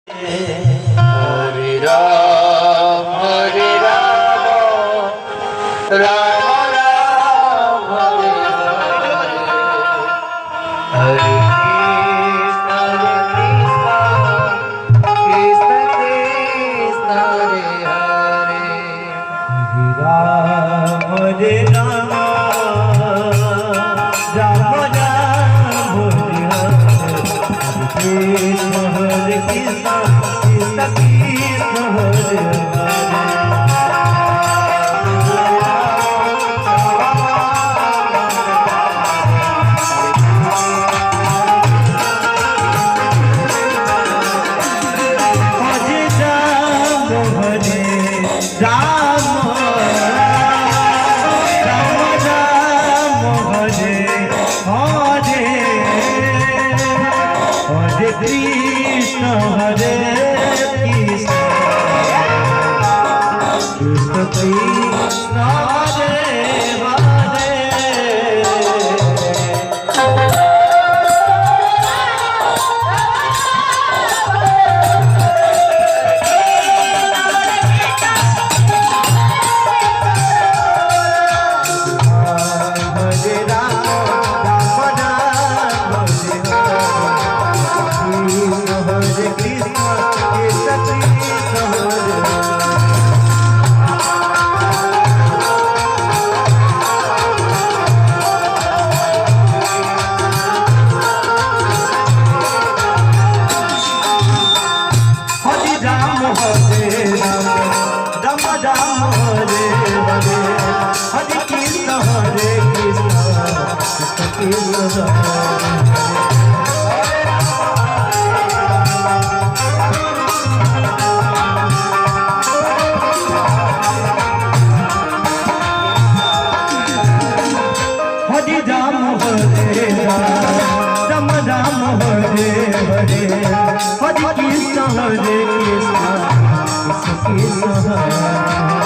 Hare Ram Ram Ram Hare Hare Hare Krishna Krishna Hare Hare Hare Ram Ram Ram Hare Krishna Krishna Krishna Hare Krishna Hare Krishna Krishna Krishna Hare Hare Hare Ram Ram Ram Hare Hare Hare Krishna Krishna Krishna Hare